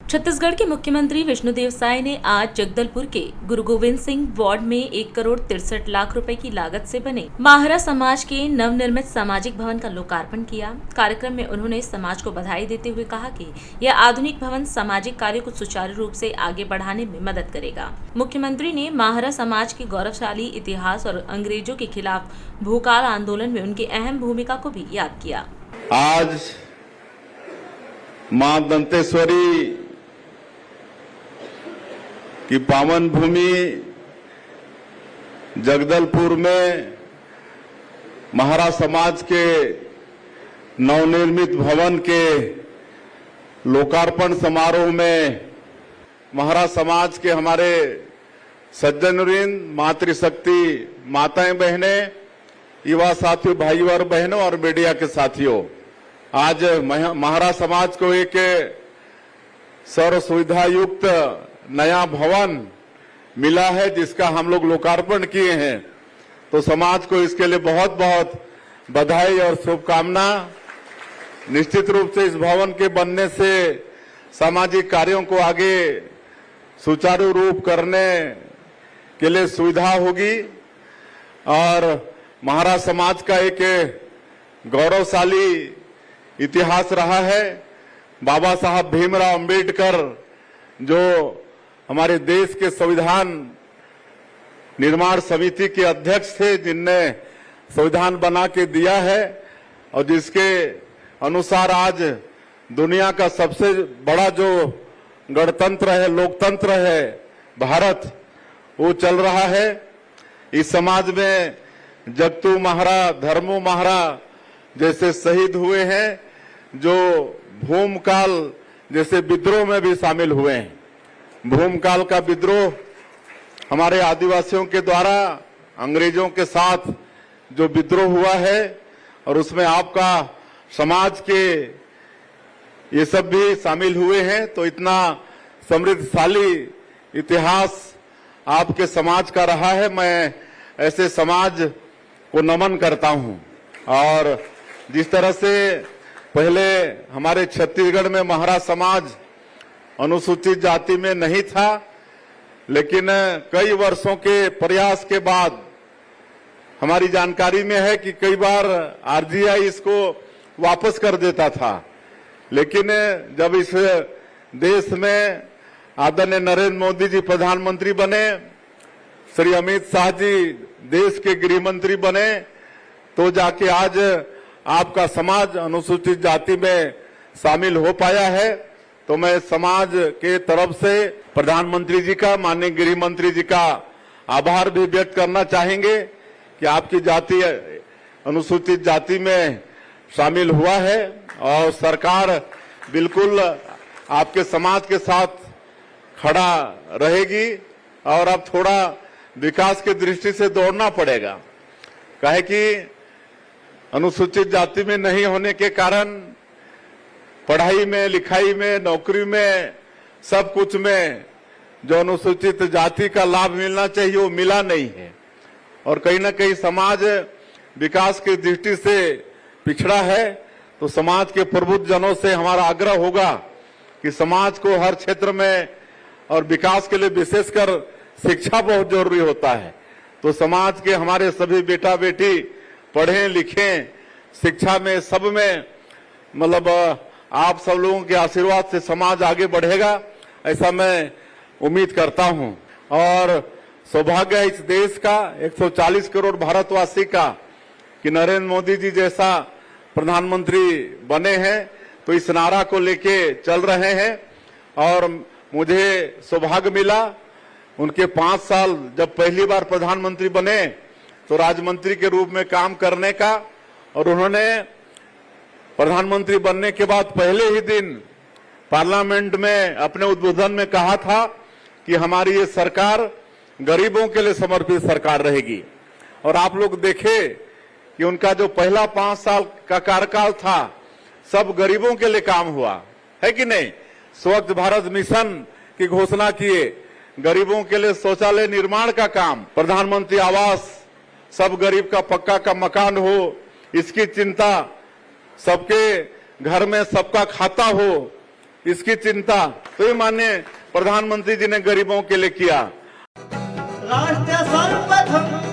छत्तीसगढ़ के मुख्यमंत्री विष्णुदेव साय ने आज जगदलपुर के गुरु गोविंद सिंह वार्ड में 1,63,00,000 रुपए की लागत से बने माहरा समाज के नवनिर्मित सामाजिक भवन का लोकार्पण किया। कार्यक्रम में उन्होंने समाज को बधाई देते हुए कहा कि यह आधुनिक भवन सामाजिक कार्यों को सुचारू रूप से आगे बढ़ाने में मदद करेगा। मुख्यमंत्री ने माहरा समाज के गौरवशाली इतिहास और अंग्रेजों के खिलाफ भूकाल आंदोलन में उनकी अहम भूमिका को भी याद किया। आज मां दंतेश्वरी की पावन भूमि जगदलपुर में माहरा समाज के नवनिर्मित भवन के लोकार्पण समारोह में माहरा समाज के हमारे सज्जनवृंद, मातृशक्ति माताएं बहनें, युवा साथियों, भाई और बहनों और मीडिया के साथियों, आज माहरा समाज को एक सर्व सुविधा युक्त नया भवन मिला है जिसका हम लोग लोकार्पण किए हैं। तो समाज को इसके लिए बहुत बहुत बधाई और शुभकामना। निश्चित रूप से इस भवन के बनने से सामाजिक कार्यों को आगे सुचारू रूप करने के लिए सुविधा होगी और माहरा समाज का एक गौरवशाली इतिहास रहा है। बाबा साहब भीमराव अंबेडकर जो हमारे देश के संविधान निर्माण समिति के अध्यक्ष थे, जिनने संविधान बना के दिया है और जिसके अनुसार आज दुनिया का सबसे बड़ा जो गणतंत्र है, लोकतंत्र है भारत, वो चल रहा है। इस समाज में जगतू महारा, धर्मू महारा जैसे शहीद हुए हैं, जो भूमकाल जैसे विद्रोह में भी शामिल हुए हैं। भूमकाल का विद्रोह हमारे आदिवासियों के द्वारा अंग्रेजों के साथ जो विद्रोह हुआ है और उसमें आपका समाज के ये सब भी शामिल हुए हैं। तो इतना समृद्धशाली इतिहास आपके समाज का रहा है। मैं ऐसे समाज को नमन करता हूं। और जिस तरह से पहले हमारे छत्तीसगढ़ में माहरा समाज अनुसूचित जाति में नहीं था, लेकिन कई वर्षों के प्रयास के बाद हमारी जानकारी में है कि कई बार आरजीआई इसको वापस कर देता था। लेकिन जब इस देश में आदरणीय नरेंद्र मोदी जी प्रधानमंत्री बने, श्री अमित शाह जी देश के गृह मंत्री बने, तो जाके आज आपका समाज अनुसूचित जाति में शामिल हो पाया है। तो मैं समाज के तरफ से प्रधानमंत्री जी का, माननीय गृह मंत्री जी का आभार भी व्यक्त करना चाहेंगे कि आपकी जाति अनुसूचित जाति में शामिल हुआ है और सरकार बिल्कुल आपके समाज के साथ खड़ा रहेगी। और अब थोड़ा विकास की दृष्टि से दौड़ना पड़ेगा, काहे कि अनुसूचित जाति में नहीं होने के कारण पढ़ाई में, लिखाई में, नौकरी में, सब कुछ में जो अनुसूचित जाति का लाभ मिलना चाहिए वो मिला नहीं है। और कहीं ना कहीं समाज विकास की दृष्टि से पिछड़ा है। तो समाज के प्रबुद्ध जनों से हमारा आग्रह होगा कि समाज को हर क्षेत्र में और विकास के लिए विशेषकर शिक्षा बहुत जरूरी होता है। तो समाज के हमारे सभी बेटा बेटी पढ़ें लिखें, शिक्षा में सब में, मतलब आप सब लोगों के आशीर्वाद से समाज आगे बढ़ेगा, ऐसा मैं उम्मीद करता हूं। और सौभाग्य है इस देश का, 140 करोड़ भारतवासी का, कि नरेंद्र मोदी जी जैसा प्रधानमंत्री बने हैं। तो इस नारा को लेके चल रहे हैं और मुझे सौभाग्य मिला उनके 5 साल जब पहली बार प्रधानमंत्री बने तो राज्यमंत्री के रूप में काम करने का। और उन्होंने प्रधानमंत्री बनने के बाद पहले ही दिन पार्लियामेंट में अपने उद्बोधन में कहा था कि हमारी ये सरकार गरीबों के लिए समर्पित सरकार रहेगी। और आप लोग देखे कि उनका जो पहला 5 साल का कार्यकाल था सब गरीबों के लिए काम हुआ है कि नहीं। स्वच्छ भारत मिशन की घोषणा किए, गरीबों के लिए शौचालय निर्माण का काम, प्रधानमंत्री आवास, सब गरीब का पक्का का मकान हो इसकी चिंता, सबके घर में सबका खाता हो इसकी चिंता तो माननीय प्रधानमंत्री जी ने गरीबों के लिए किया। राष्ट्र सर्वप्रथम